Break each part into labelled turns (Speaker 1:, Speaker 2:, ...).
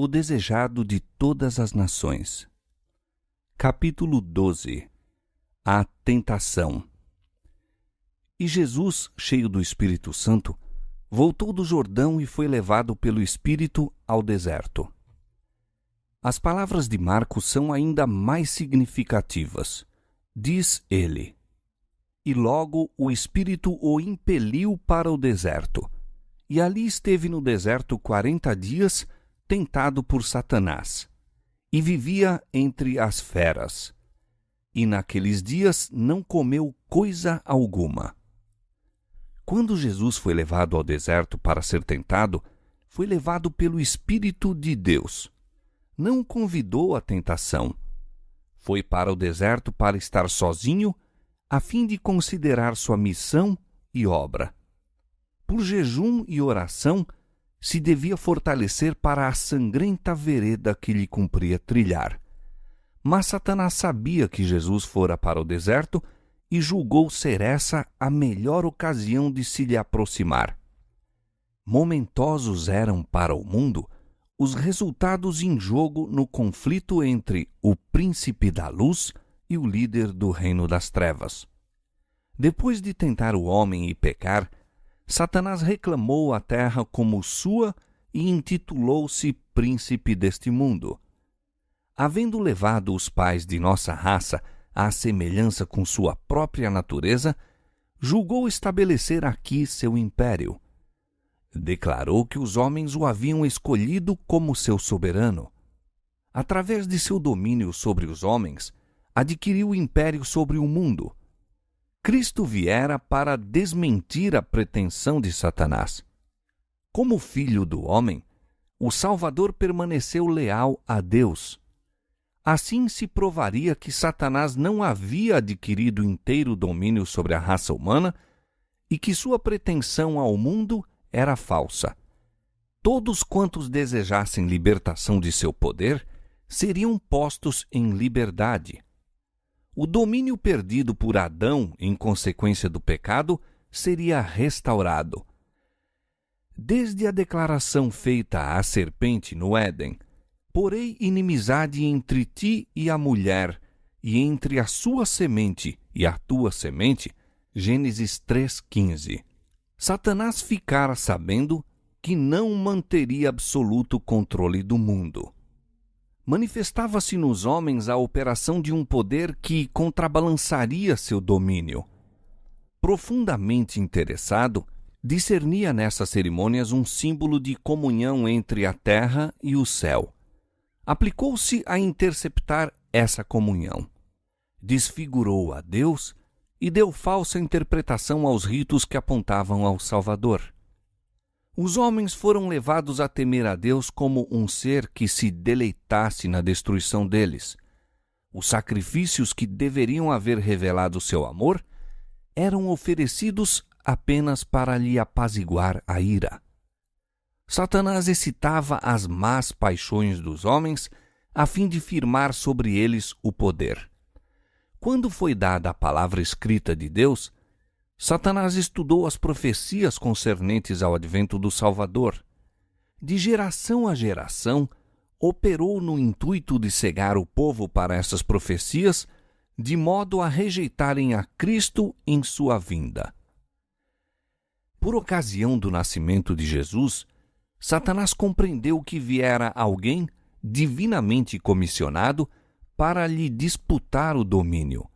Speaker 1: o desejado de todas as nações. Capítulo 12. A tentação. E Jesus, cheio do Espírito Santo, voltou do Jordão e foi levado pelo Espírito ao deserto. As palavras de Marcos são ainda mais significativas. Diz ele: E logo o Espírito o impeliu para o deserto, e ali esteve no deserto 40 dias, tentado por Satanás, e vivia entre as feras. E naqueles dias não comeu coisa alguma. Quando Jesus foi levado ao deserto para ser tentado, foi levado pelo Espírito de Deus. Não convidou à tentação. Foi para o deserto para estar sozinho, a fim de considerar sua missão e obra. Por jejum e oração, se devia fortalecer para a sangrenta vereda que lhe cumpria trilhar. Mas Satanás sabia que Jesus fora para o deserto e julgou ser essa a melhor ocasião de se lhe aproximar. Momentosos eram para o mundo os resultados em jogo no conflito entre o príncipe da luz e o líder do reino das trevas. Depois de tentar o homem e pecar, Satanás reclamou a terra como sua e intitulou-se príncipe deste mundo. Havendo levado os pais de nossa raça à semelhança com sua própria natureza, julgou estabelecer aqui seu império. Declarou que os homens o haviam escolhido como seu soberano. Através de seu domínio sobre os homens, adquiriu o império sobre o mundo. Cristo viera para desmentir a pretensão de Satanás. Como filho do homem, o Salvador permaneceu leal a Deus. Assim se provaria que Satanás não havia adquirido inteiro domínio sobre a raça humana e que sua pretensão ao mundo era falsa. Todos quantos desejassem libertação de seu poder seriam postos em liberdade. O domínio perdido por Adão em consequência do pecado seria restaurado. Desde a declaração feita à serpente no Éden: porei inimizade entre ti e a mulher, e entre a sua semente e a tua semente, Gênesis 3,15. Satanás ficara sabendo que não manteria absoluto controle do mundo. Manifestava-se nos homens a operação de um poder que contrabalançaria seu domínio. Profundamente interessado, discernia nessas cerimônias um símbolo de comunhão entre a terra e o céu. Aplicou-se a interceptar essa comunhão. Desfigurou a Deus e deu falsa interpretação aos ritos que apontavam ao Salvador. Os homens foram levados a temer a Deus como um ser que se deleitasse na destruição deles. Os sacrifícios que deveriam haver revelado seu amor eram oferecidos apenas para lhe apaziguar a ira. Satanás excitava as más paixões dos homens a fim de firmar sobre eles o poder. Quando foi dada a palavra escrita de Deus, Satanás estudou as profecias concernentes ao advento do Salvador. De geração a geração, operou no intuito de cegar o povo para essas profecias, de modo a rejeitarem a Cristo em sua vinda. Por ocasião do nascimento de Jesus, Satanás compreendeu que viera alguém divinamente comissionado para lhe disputar o domínio.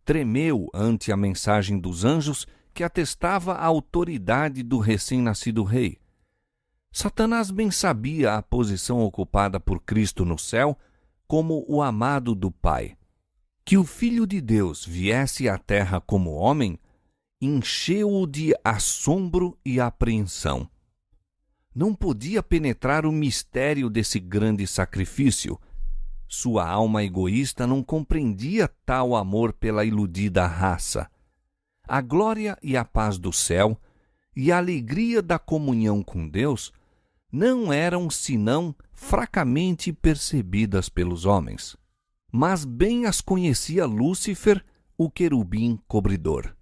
Speaker 1: Tremeu ante a mensagem dos anjos que atestava a autoridade do recém-nascido rei. Satanás bem sabia a posição ocupada por Cristo no céu como o amado do Pai. Que o Filho de Deus viesse à terra como homem encheu-o de assombro e apreensão. Não podia penetrar o mistério desse grande sacrifício. Sua alma egoísta não compreendia tal amor pela iludida raça. A glória e a paz do céu e a alegria da comunhão com Deus não eram senão fracamente percebidas pelos homens. Mas bem as conhecia Lúcifer, o querubim cobridor.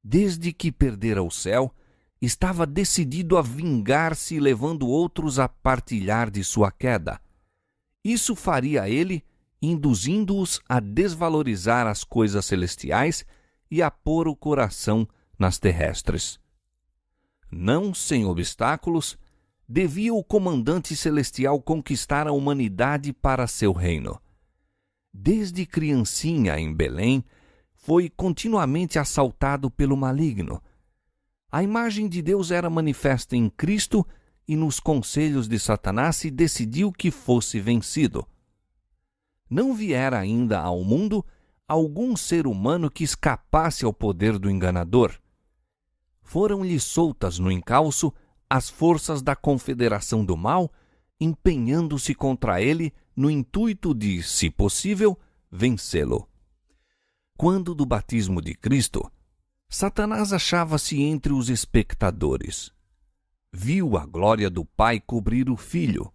Speaker 1: Desde que perdera o céu, estava decidido a vingar-se, levando outros a partilhar de sua queda. Isso faria ele, induzindo-os a desvalorizar as coisas celestiais e a pôr o coração nas terrestres. Não sem obstáculos, devia o comandante celestial conquistar a humanidade para seu reino. Desde criancinha em Belém, foi continuamente assaltado pelo maligno. A imagem de Deus era manifesta em Cristo e nos conselhos de Satanás se decidiu que fosse vencido. Não viera ainda ao mundo algum ser humano que escapasse ao poder do enganador. Foram-lhe soltas no encalço as forças da confederação do mal, empenhando-se contra ele no intuito de, se possível, vencê-lo. Quando do batismo de Cristo, Satanás achava-se entre os espectadores. Viu a glória do Pai cobrir o Filho.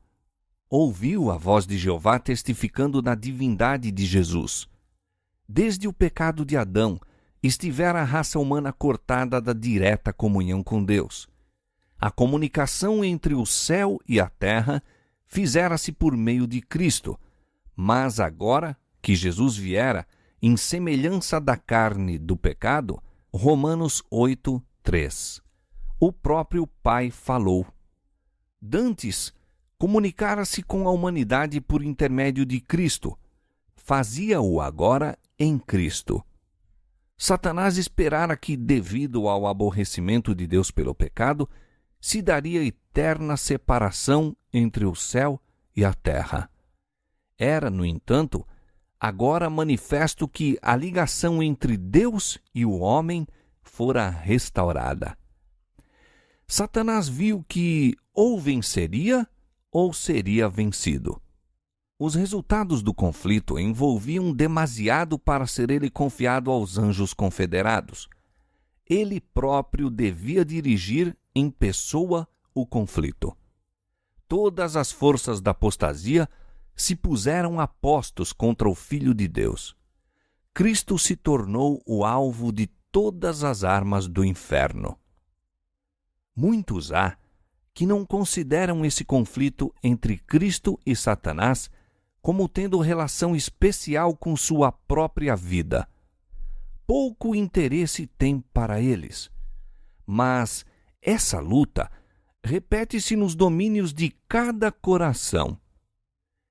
Speaker 1: Ouviu a voz de Jeová testificando da divindade de Jesus. Desde o pecado de Adão, estivera a raça humana cortada da direta comunhão com Deus. A comunicação entre o céu e a terra fizera-se por meio de Cristo, mas agora que Jesus viera, em semelhança da carne do pecado, Romanos 8, 3. O próprio Pai falou. Dantes, comunicara-se com a humanidade por intermédio de Cristo. Fazia-o agora em Cristo. Satanás esperara que, devido ao aborrecimento de Deus pelo pecado, se daria eterna separação entre o céu e a terra. Era, no entanto, agora manifesto que a ligação entre Deus e o homem fora restaurada. Satanás viu que ou venceria ou seria vencido. Os resultados do conflito envolviam demasiado para ser ele confiado aos anjos confederados. Ele próprio devia dirigir em pessoa o conflito. Todas as forças da apostasia se puseram a postos contra o Filho de Deus. Cristo se tornou o alvo de todas as armas do inferno. Muitos há que não consideram esse conflito entre Cristo e Satanás como tendo relação especial com sua própria vida. Pouco interesse tem para eles. Mas essa luta repete-se nos domínios de cada coração.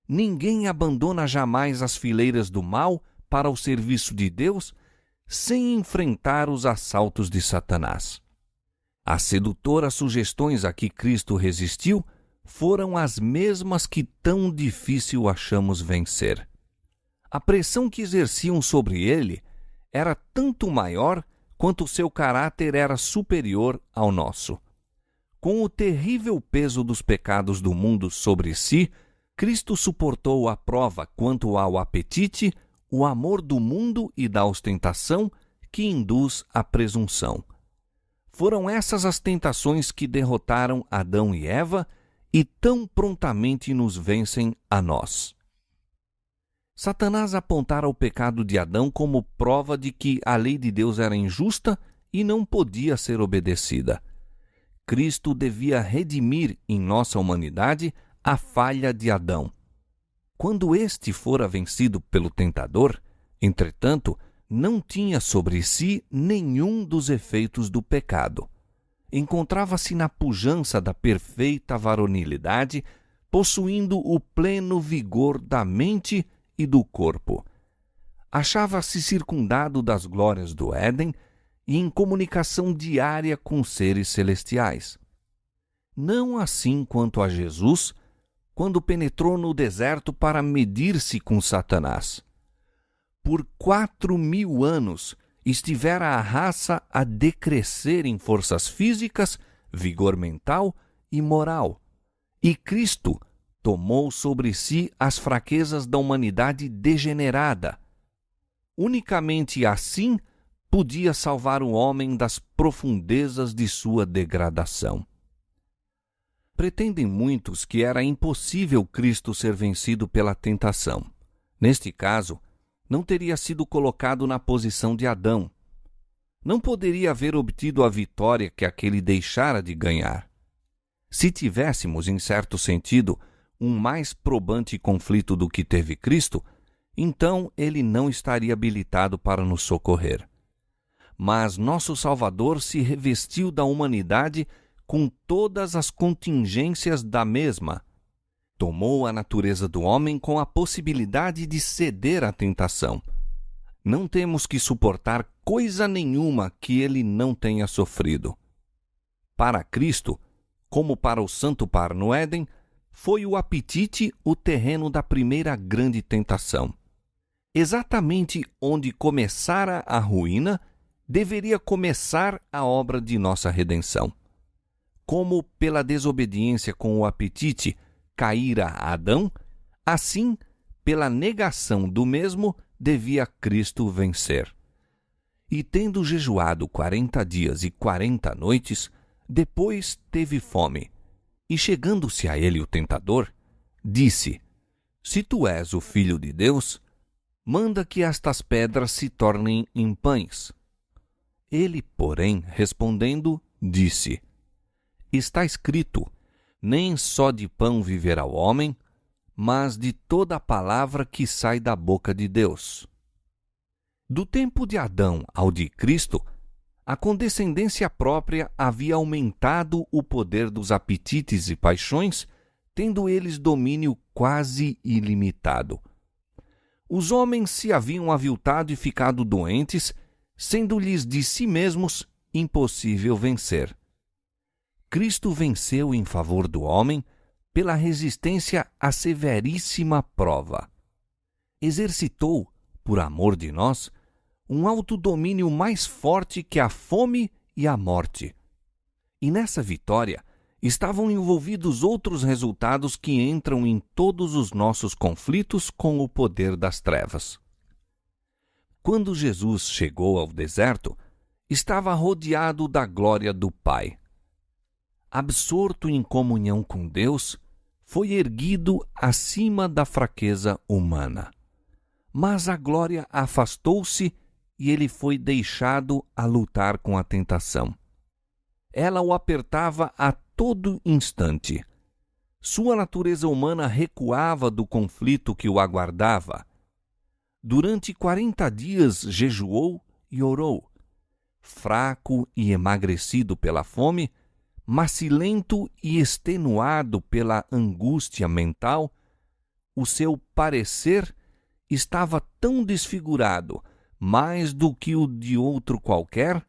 Speaker 1: Ninguém abandona jamais as fileiras do mal para o serviço de Deus sem enfrentar os assaltos de Satanás. As sedutoras sugestões a que Cristo resistiu foram as mesmas que tão difícil achamos vencer. A pressão que exerciam sobre ele era tanto maior quanto seu caráter era superior ao nosso. Com o terrível peso dos pecados do mundo sobre si, Cristo suportou a prova quanto ao apetite, o amor do mundo e da ostentação que induz à presunção. Foram essas as tentações que derrotaram Adão e Eva e tão prontamente nos vencem a nós. Satanás apontara o pecado de Adão como prova de que a lei de Deus era injusta e não podia ser obedecida. Cristo devia redimir em nossa humanidade a falha de Adão. Quando este fora vencido pelo tentador, entretanto, não tinha sobre si nenhum dos efeitos do pecado. Encontrava-se na pujança da perfeita varonilidade, possuindo o pleno vigor da mente e do corpo. Achava-se circundado das glórias do Éden e em comunicação diária com seres celestiais. Não assim quanto a Jesus, quando penetrou no deserto para medir-se com Satanás. Por 4.000 anos estivera a raça a decrescer em forças físicas, vigor mental e moral, e Cristo tomou sobre si as fraquezas da humanidade degenerada. Unicamente assim podia salvar o homem das profundezas de sua degradação. Pretendem muitos que era impossível Cristo ser vencido pela tentação. Neste caso, não teria sido colocado na posição de Adão. não poderia haver obtido a vitória que aquele deixara de ganhar. Se tivéssemos, em certo sentido, um mais probante conflito do que teve Cristo, então ele não estaria habilitado para nos socorrer. Mas nosso Salvador se revestiu da humanidade com todas as contingências da mesma. Tomou a natureza do homem com a possibilidade de ceder à tentação. Não temos que suportar coisa nenhuma que ele não tenha sofrido. Para Cristo, como para o santo par no Éden, foi o apetite o terreno da primeira grande tentação. Exatamente onde começara a ruína, deveria começar a obra de nossa redenção. Como pela desobediência com o apetite caíra Adão, assim, pela negação do mesmo, devia Cristo vencer. E tendo jejuado 40 dias e 40 noites, depois teve fome. E chegando-se a ele o tentador, disse: Se tu és o Filho de Deus, manda que estas pedras se tornem em pães. Ele, porém, respondendo, disse: Está escrito, nem só de pão viverá o homem, mas de toda a palavra que sai da boca de Deus. Do tempo de Adão ao de Cristo, a condescendência própria havia aumentado o poder dos apetites e paixões, tendo eles domínio quase ilimitado. Os homens se haviam aviltado e ficado doentes, sendo-lhes de si mesmos impossível vencer. Cristo venceu em favor do homem pela resistência à severíssima prova. Exercitou, por amor de nós, um autodomínio mais forte que a fome e a morte. E nessa vitória estavam envolvidos outros resultados que entram em todos os nossos conflitos com o poder das trevas. Quando Jesus chegou ao deserto, estava rodeado da glória do Pai. Absorto em comunhão com Deus, foi erguido acima da fraqueza humana. Mas a glória afastou-se e ele foi deixado a lutar com a tentação. Ela o apertava a todo instante. Sua natureza humana recuava do conflito que o aguardava. Durante 40 dias jejuou e orou. Fraco e emagrecido pela fome, macilento e extenuado pela angústia mental, o seu parecer estava tão desfigurado, mais do que o de outro qualquer,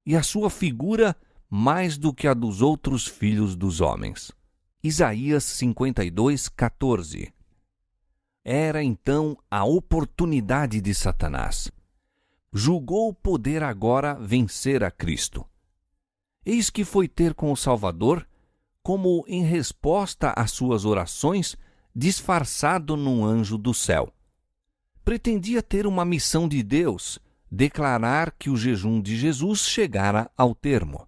Speaker 1: e a sua figura mais do que a dos outros filhos dos homens. Isaías 52:14. Era então a oportunidade de Satanás. Julgou poder agora vencer a Cristo. Eis que foi ter com o Salvador, como em resposta às suas orações, disfarçado num anjo do céu. Pretendia ter uma missão de Deus, declarar que o jejum de Jesus chegara ao termo.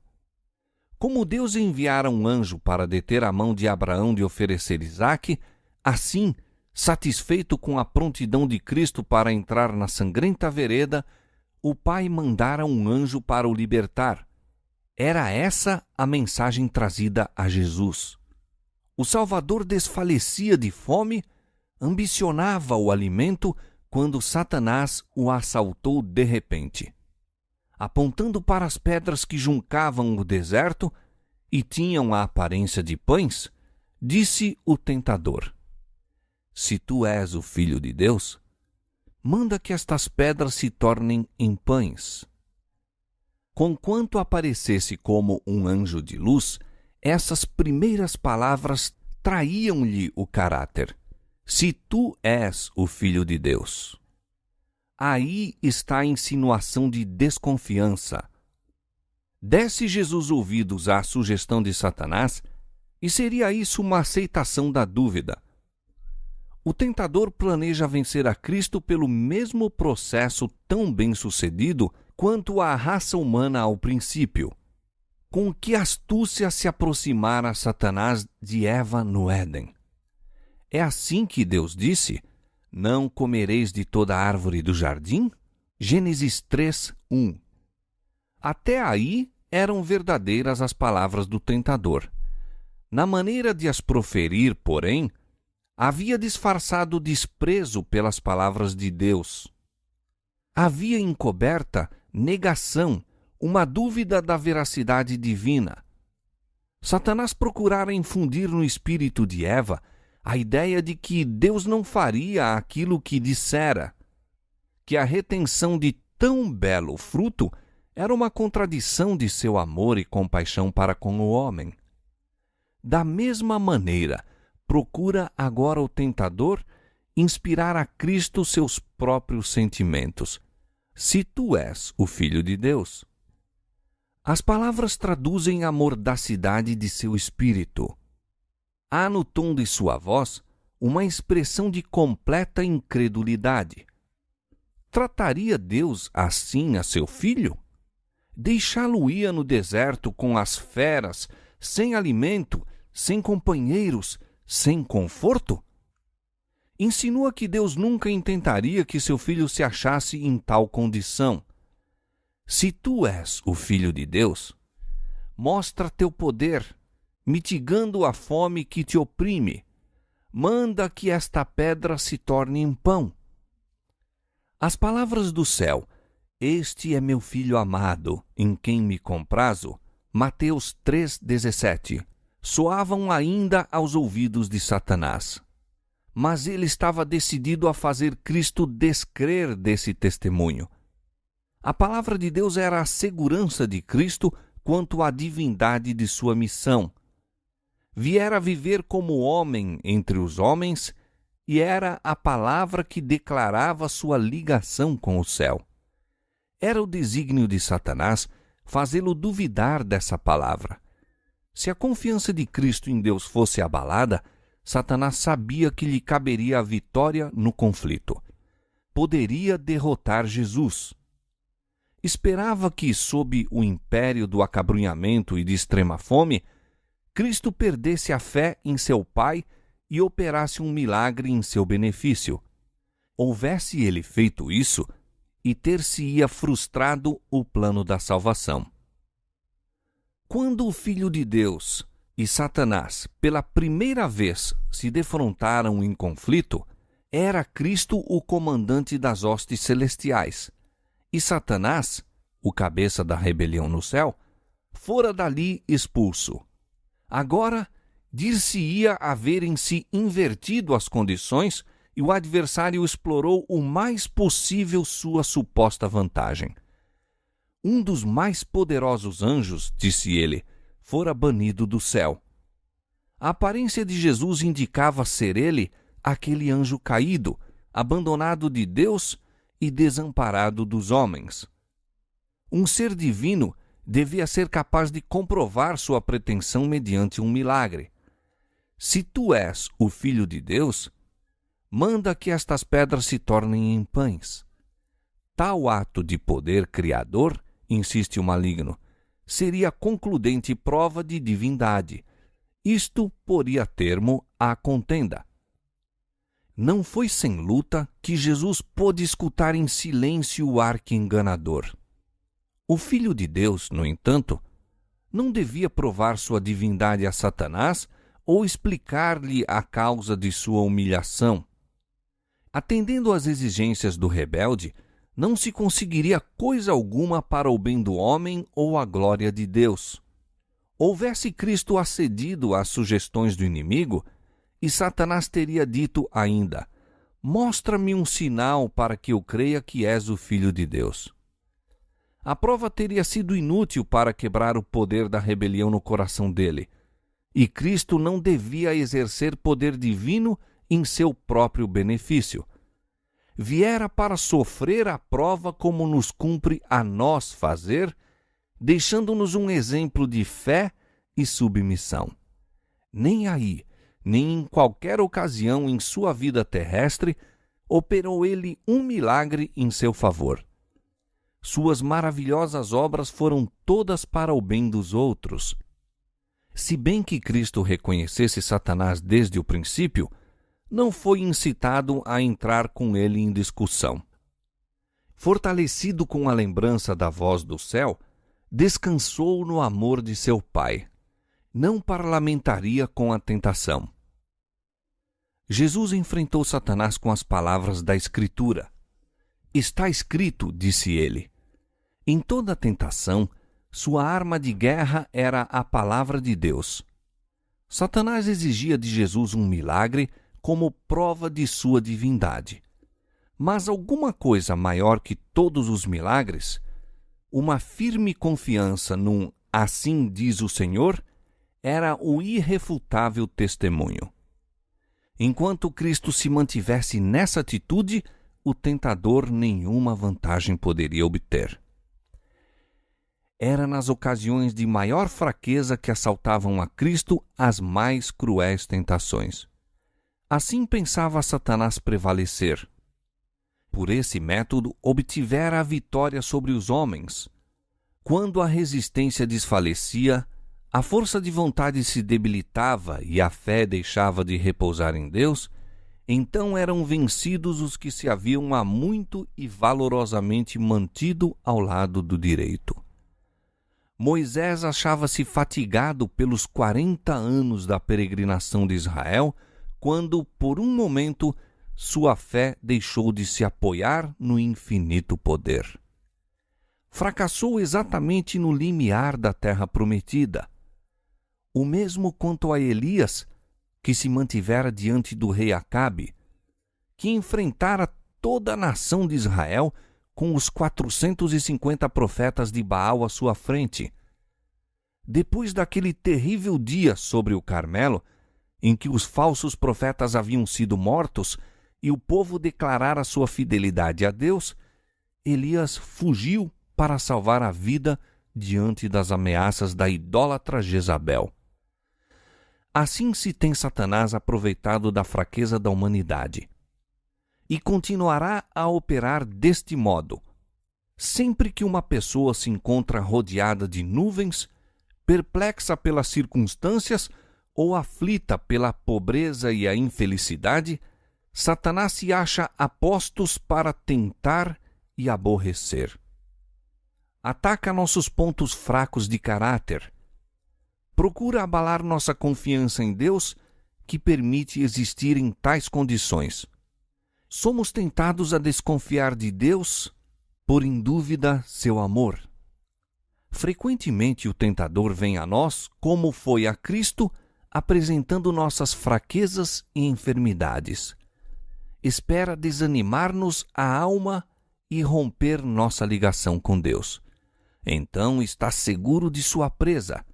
Speaker 1: Como Deus enviara um anjo para deter a mão de Abraão de oferecer Isaque, assim, satisfeito com a prontidão de Cristo para entrar na sangrenta vereda, o Pai mandara um anjo para o libertar. Era essa a mensagem trazida a Jesus. O Salvador desfalecia de fome, ambicionava o alimento quando Satanás o assaltou de repente. Apontando para as pedras que juncavam o deserto e tinham a aparência de pães, disse o tentador: Se tu és o Filho de Deus, manda que estas pedras se tornem em pães. Conquanto aparecesse como um anjo de luz, essas primeiras palavras traíam-lhe o caráter. Se tu és o Filho de Deus. Aí está a insinuação de desconfiança. Desse Jesus ouvidos à sugestão de Satanás, e seria isso uma aceitação da dúvida. O tentador planeja vencer a Cristo pelo mesmo processo tão bem-sucedido quanto a raça humana ao princípio. Com que astúcia se aproximara Satanás de Eva no Éden. É assim que Deus disse: Não comereis de toda árvore do jardim? Gênesis 3:1. Até aí eram verdadeiras as palavras do tentador. Na maneira de as proferir, porém, havia disfarçado desprezo pelas palavras de Deus. Havia encoberta negação, uma dúvida da veracidade divina. Satanás procurara infundir no espírito de Eva a ideia de que Deus não faria aquilo que dissera, que a retenção de tão belo fruto era uma contradição de seu amor e compaixão para com o homem. Da mesma maneira, procura agora o tentador inspirar a Cristo seus próprios sentimentos. Se tu és o Filho de Deus. As palavras traduzem a mordacidade de seu espírito. Há no tom de sua voz uma expressão de completa incredulidade. Trataria Deus assim a seu filho? Deixá-lo-ia no deserto com as feras, sem alimento, sem companheiros, sem conforto? Insinua que Deus nunca intentaria que seu filho se achasse em tal condição. Se tu és o Filho de Deus, mostra teu poder, mitigando a fome que te oprime. Manda que esta pedra se torne em pão. As palavras do céu, este é meu Filho amado, em quem me comprazo, Mateus 3,17, soavam ainda aos ouvidos de Satanás. Mas ele estava decidido a fazer Cristo descrer desse testemunho. A palavra de Deus era a segurança de Cristo quanto à divindade de sua missão. Viera viver como homem entre os homens e era a palavra que declarava sua ligação com o céu. Era o desígnio de Satanás fazê-lo duvidar dessa palavra. Se a confiança de Cristo em Deus fosse abalada, Satanás sabia que lhe caberia a vitória no conflito. Poderia derrotar Jesus. Esperava que, sob o império do acabrunhamento e de extrema fome, Cristo perdesse a fé em seu Pai e operasse um milagre em seu benefício. Houvesse ele feito isso, e ter-se-ia frustrado o plano da salvação. Quando o Filho de Deus e Satanás, pela primeira vez, se defrontaram em conflito, era Cristo o comandante das hostes celestiais, e Satanás, o cabeça da rebelião no céu, fora dali expulso. Agora, dir-se-ia haverem-se invertido as condições e o adversário explorou o mais possível sua suposta vantagem. Um dos mais poderosos anjos, disse ele, fora banido do céu. A aparência de Jesus indicava ser ele aquele anjo caído, abandonado de Deus e desamparado dos homens. Um ser divino devia ser capaz de comprovar sua pretensão mediante um milagre. Se tu és o Filho de Deus, manda que estas pedras se tornem em pães. Tal ato de poder criador, insiste o maligno, seria concludente prova de divindade. Isto poria termo à contenda. Não foi sem luta que Jesus pôde escutar em silêncio o arqui-enganador. O Filho de Deus, no entanto, não devia provar sua divindade a Satanás ou explicar-lhe a causa de sua humilhação. Atendendo às exigências do rebelde, não se conseguiria coisa alguma para o bem do homem ou a glória de Deus. Houvesse Cristo acedido às sugestões do inimigo, e Satanás teria dito ainda: mostra-me um sinal para que eu creia que és o Filho de Deus. A prova teria sido inútil para quebrar o poder da rebelião no coração dele, e Cristo não devia exercer poder divino em seu próprio benefício. Viera para sofrer a prova como nos cumpre a nós fazer, deixando-nos um exemplo de fé e submissão. Nem aí, nem em qualquer ocasião em sua vida terrestre, operou ele um milagre em seu favor. Suas maravilhosas obras foram todas para o bem dos outros. Se bem que Cristo reconhecesse Satanás desde o princípio, não foi incitado a entrar com ele em discussão. Fortalecido com a lembrança da voz do céu, descansou no amor de seu Pai. Não parlamentaria com a tentação. Jesus enfrentou Satanás com as palavras da Escritura. Está escrito, disse ele. Em toda tentação, sua arma de guerra era a palavra de Deus. Satanás exigia de Jesus um milagre como prova de sua divindade. Mas alguma coisa maior que todos os milagres, uma firme confiança num "assim diz o Senhor", era o irrefutável testemunho. Enquanto Cristo se mantivesse nessa atitude, o tentador nenhuma vantagem poderia obter. Era nas ocasiões de maior fraqueza que assaltavam a Cristo as mais cruéis tentações. Assim pensava Satanás prevalecer. Por esse método, obtivera a vitória sobre os homens. Quando a resistência desfalecia, a força de vontade se debilitava e a fé deixava de repousar em Deus, então eram vencidos os que se haviam há muito e valorosamente mantido ao lado do direito. Moisés achava-se fatigado pelos 40 anos da peregrinação de Israel, quando, por um momento, sua fé deixou de se apoiar no infinito poder. Fracassou exatamente no limiar da terra prometida. O mesmo quanto a Elias, que se mantivera diante do rei Acabe, que enfrentara toda a nação de Israel com os 450 profetas de Baal à sua frente. Depois daquele terrível dia sobre o Carmelo, em que os falsos profetas haviam sido mortos e o povo declarara sua fidelidade a Deus, Elias fugiu para salvar a vida diante das ameaças da idólatra Jezabel. Assim se tem Satanás aproveitado da fraqueza da humanidade. E continuará a operar deste modo. Sempre que uma pessoa se encontra rodeada de nuvens, perplexa pelas circunstâncias ou aflita pela pobreza e a infelicidade, Satanás se acha a postos para tentar e aborrecer. Ataca nossos pontos fracos de caráter. Procura abalar nossa confiança em Deus, que permite existir em tais condições. Somos tentados a desconfiar de Deus, por em dúvida seu amor. Frequentemente o tentador vem a nós, como foi a Cristo, apresentando nossas fraquezas e enfermidades. Espera desanimar-nos a alma e romper nossa ligação com Deus. Então está seguro de sua presa.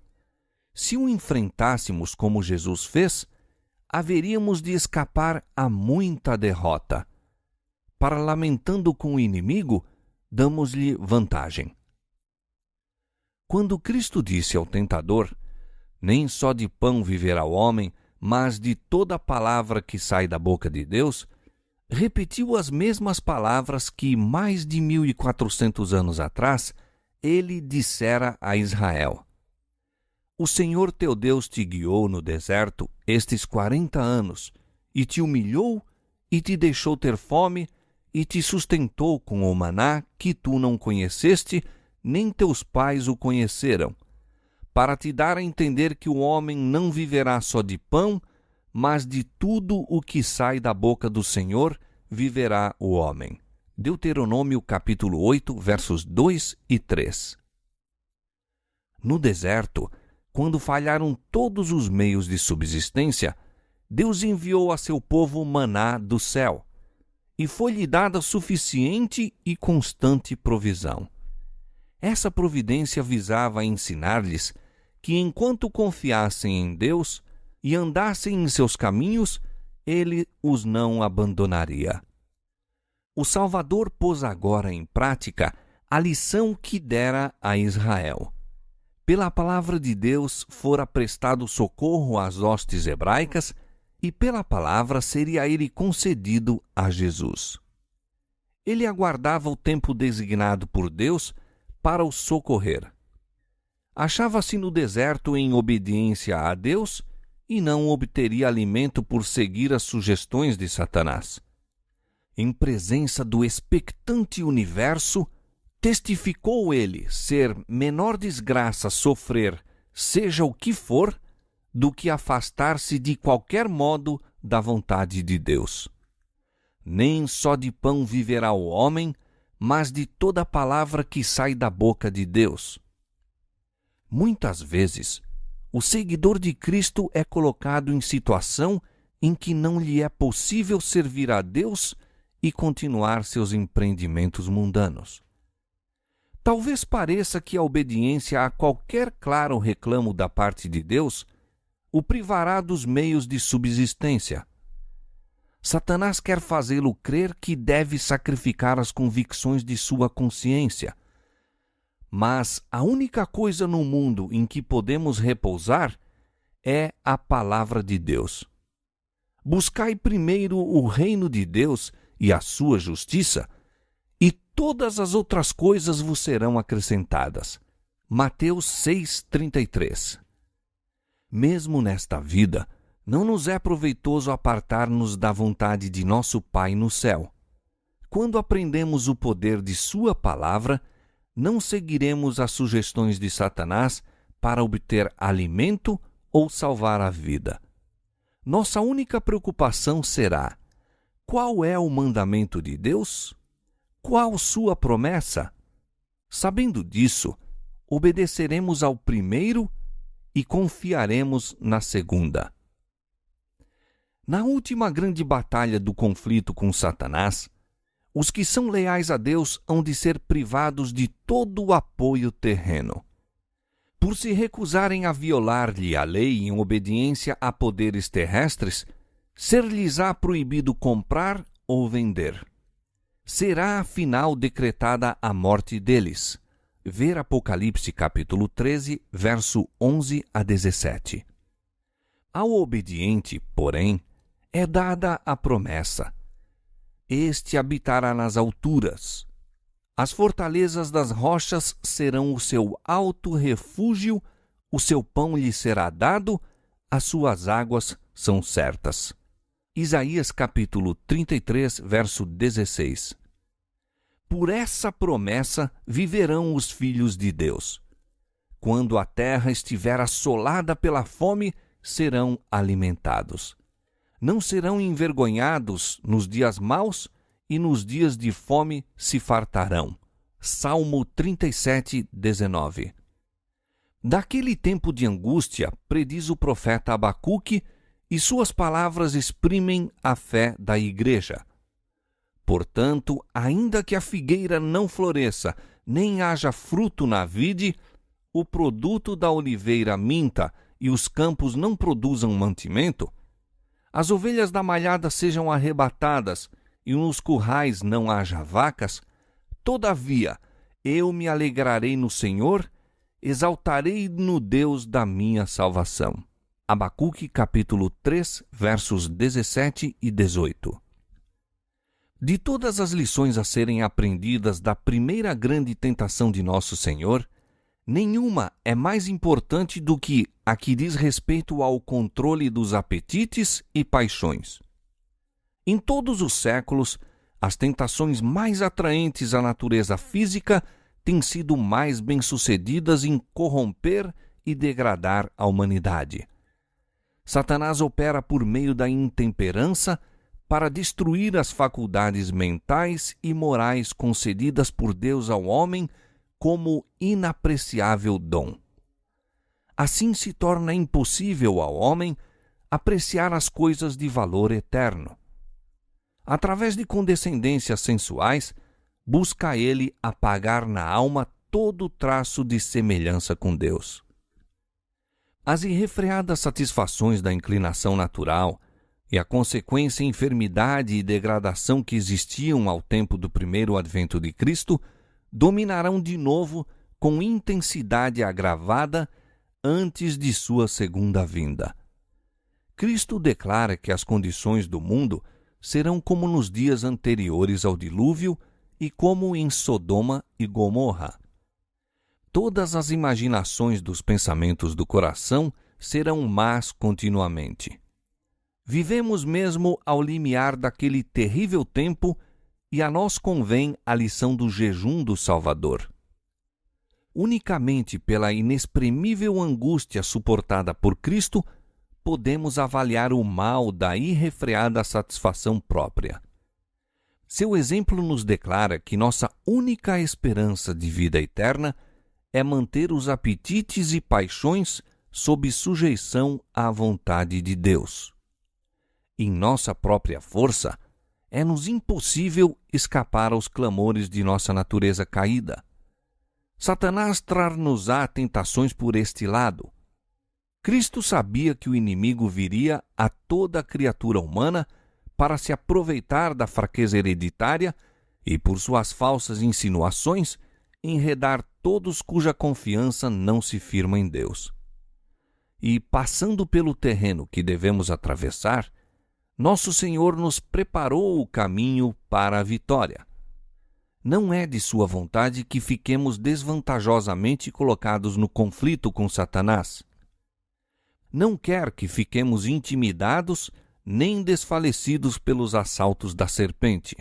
Speaker 1: Se o enfrentássemos como Jesus fez, haveríamos de escapar a muita derrota. Parlamentando com o inimigo, damos-lhe vantagem. Quando Cristo disse ao tentador, nem só de pão viverá o homem, mas de toda palavra que sai da boca de Deus, repetiu as mesmas palavras que, mais de 1400 anos atrás, ele dissera a Israel. O Senhor teu Deus te guiou no deserto estes 40 anos, e te humilhou, e te deixou ter fome, e te sustentou com o maná que tu não conheceste, nem teus pais o conheceram, para te dar a entender que o homem não viverá só de pão, mas de tudo o que sai da boca do Senhor viverá o homem. Deuteronômio capítulo 8, versos 2 e 3. No deserto, quando falharam todos os meios de subsistência, Deus enviou a seu povo maná do céu, e foi-lhe dada suficiente e constante provisão. Essa providência visava ensinar-lhes que, enquanto confiassem em Deus e andassem em seus caminhos, Ele os não abandonaria. O Salvador pôs agora em prática a lição que dera a Israel. Pela palavra de Deus fora prestado socorro às hostes hebraicas, e pela palavra seria a ele concedido a Jesus. Ele aguardava o tempo designado por Deus para o socorrer. Achava-se no deserto em obediência a Deus e não obteria alimento por seguir as sugestões de Satanás. Em presença do expectante universo, testificou ele ser menor desgraça sofrer, seja o que for, do que afastar-se de qualquer modo da vontade de Deus. Nem só de pão viverá o homem, mas de toda palavra que sai da boca de Deus. Muitas vezes, o seguidor de Cristo é colocado em situação em que não lhe é possível servir a Deus e continuar seus empreendimentos mundanos. Talvez pareça que a obediência a qualquer claro reclamo da parte de Deus o privará dos meios de subsistência. Satanás quer fazê-lo crer que deve sacrificar as convicções de sua consciência. Mas a única coisa no mundo em que podemos repousar é a palavra de Deus. Buscai primeiro o reino de Deus e a sua justiça, e todas as outras coisas vos serão acrescentadas. Mateus 6,33. Mesmo nesta vida, não nos é proveitoso apartar-nos da vontade de nosso Pai no céu. Quando aprendemos o poder de sua palavra, não seguiremos as sugestões de Satanás para obter alimento ou salvar a vida. Nossa única preocupação será: qual é o mandamento de Deus? Qual sua promessa? Sabendo disso, obedeceremos ao primeiro e confiaremos na segunda. Na última grande batalha do conflito com Satanás, os que são leais a Deus hão de ser privados de todo o apoio terreno. Por se recusarem a violar-lhe a lei em obediência a poderes terrestres, ser-lhes-á proibido comprar ou vender. Será afinal decretada a morte deles. Ver Apocalipse capítulo 13, verso 11 a 17. Ao obediente, porém, é dada a promessa: este habitará nas alturas. As fortalezas das rochas serão o seu alto refúgio, o seu pão lhe será dado, as suas águas são certas. Isaías capítulo 33, verso 16. Por essa promessa viverão os filhos de Deus. Quando a terra estiver assolada pela fome, serão alimentados. Não serão envergonhados nos dias maus, e nos dias de fome se fartarão. Salmo 37, 19. Daquele tempo de angústia, prediz o profeta Abacuque, e suas palavras exprimem a fé da igreja. Portanto, ainda que a figueira não floresça, nem haja fruto na vide, o produto da oliveira minta e os campos não produzam mantimento, as ovelhas da malhada sejam arrebatadas e nos currais não haja vacas, todavia eu me alegrarei no Senhor, exaltarei no Deus da minha salvação. Abacuque capítulo 3, versos 17 e 18. De todas as lições a serem aprendidas da primeira grande tentação de nosso Senhor, nenhuma é mais importante do que a que diz respeito ao controle dos apetites e paixões. Em todos os séculos, as tentações mais atraentes à natureza física têm sido mais bem-sucedidas em corromper e degradar a humanidade. Satanás opera por meio da intemperança para destruir as faculdades mentais e morais concedidas por Deus ao homem como inapreciável dom. Assim se torna impossível ao homem apreciar as coisas de valor eterno. Através de condescendências sensuais, busca ele apagar na alma todo traço de semelhança com Deus. As irrefreadas satisfações da inclinação natural e a consequência enfermidade e degradação que existiam ao tempo do primeiro advento de Cristo dominarão de novo com intensidade agravada antes de sua segunda vinda. Cristo declara que as condições do mundo serão como nos dias anteriores ao dilúvio e como em Sodoma e Gomorra. Todas as imaginações dos pensamentos do coração serão más continuamente. Vivemos mesmo ao limiar daquele terrível tempo E a nós convém a lição do jejum do Salvador. Unicamente pela inexprimível angústia suportada por Cristo, podemos avaliar o mal da irrefreada satisfação própria. Seu exemplo nos declara que nossa única esperança de vida eterna é manter os apetites e paixões sob sujeição à vontade de Deus. Em nossa própria força, é-nos impossível escapar aos clamores de nossa natureza caída. Satanás trar-nos-á tentações por este lado. Cristo sabia que o inimigo viria a toda a criatura humana para se aproveitar da fraqueza hereditária e, por suas falsas insinuações, enredar todos cuja confiança não se firma em Deus. E, passando pelo terreno que devemos atravessar, nosso Senhor nos preparou o caminho para a vitória. Não é de sua vontade que fiquemos desvantajosamente colocados no conflito com Satanás. Não quer que fiquemos intimidados nem desfalecidos pelos assaltos da serpente.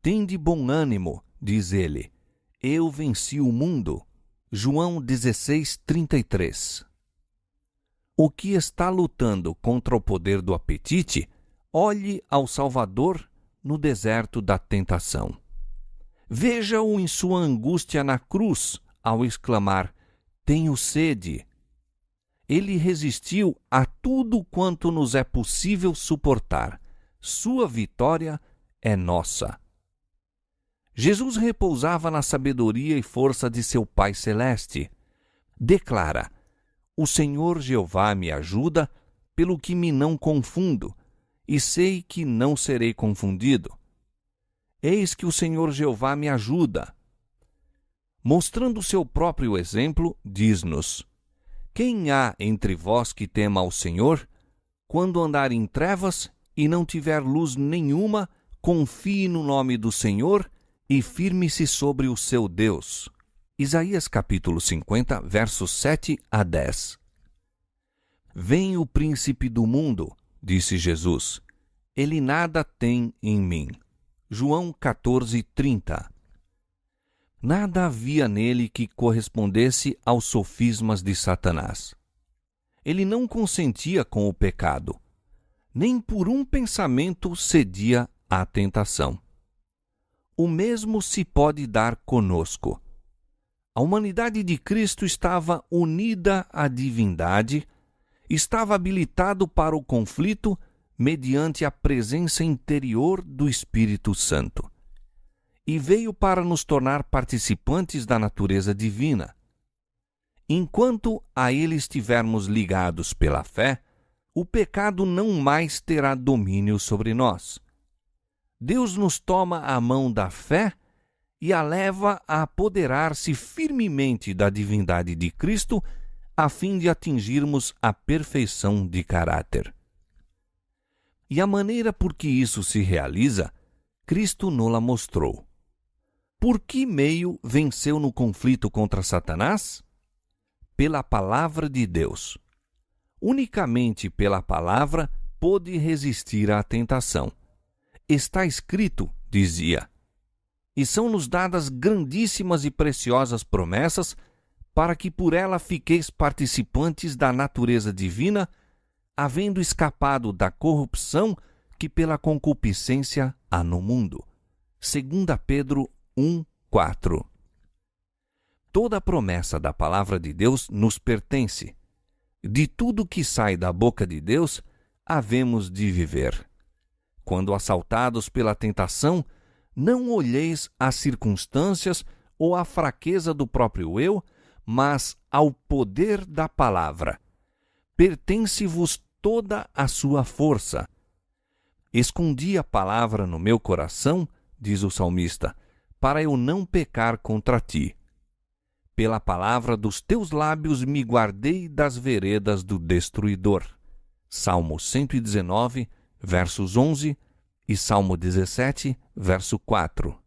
Speaker 1: Tende bom ânimo, diz ele, eu venci o mundo. João 16:33. O que está lutando contra o poder do apetite, olhe ao Salvador no deserto da tentação. Veja-o em sua angústia na cruz, ao exclamar, tenho sede. Ele resistiu a tudo quanto nos é possível suportar. Sua vitória é nossa. Jesus repousava na sabedoria e força de seu Pai Celeste. Declara, o Senhor Jeová me ajuda, pelo que me não confundo, e sei que não serei confundido. Eis que o Senhor Jeová me ajuda. Mostrando seu próprio exemplo, diz-nos, quem há entre vós que tema ao Senhor? Quando andar em trevas e não tiver luz nenhuma, confie no nome do Senhor e firme-se sobre o seu Deus. Isaías capítulo 50, versos 7 a 10. Vem o príncipe do mundo, disse Jesus. Ele nada tem em mim. João 14:30. Nada havia nele que correspondesse aos sofismas de Satanás. Ele não consentia com o pecado, nem por um pensamento cedia à tentação. O mesmo se pode dar conosco. A humanidade de Cristo estava unida à divindade, estava habilitado para o conflito mediante a presença interior do Espírito Santo. E veio para nos tornar participantes da natureza divina. Enquanto a ele estivermos ligados pela fé, o pecado não mais terá domínio sobre nós. Deus nos toma a mão da fé e a leva a apoderar-se firmemente da divindade de Cristo, a fim de atingirmos a perfeição de caráter. E a maneira por que isso se realiza, Cristo nos-la mostrou. Por que meio venceu no conflito contra Satanás? Pela palavra de Deus. Unicamente pela palavra pôde resistir à tentação. Está escrito, dizia, e são-nos dadas grandíssimas e preciosas promessas para que por ela fiqueis participantes da natureza divina, havendo escapado da corrupção que pela concupiscência há no mundo. 2 Pedro 1:4. Toda a promessa da palavra de Deus nos pertence. De tudo que sai da boca de Deus, havemos de viver. Quando assaltados pela tentação, não olheis as circunstâncias ou a fraqueza do próprio eu, mas ao poder da palavra. Pertence-vos toda a sua força. Escondi a palavra no meu coração, diz o salmista, para eu não pecar contra ti. Pela palavra dos teus lábios me guardei das veredas do destruidor. Salmo 119, versos 11 e Salmo 17, verso 4.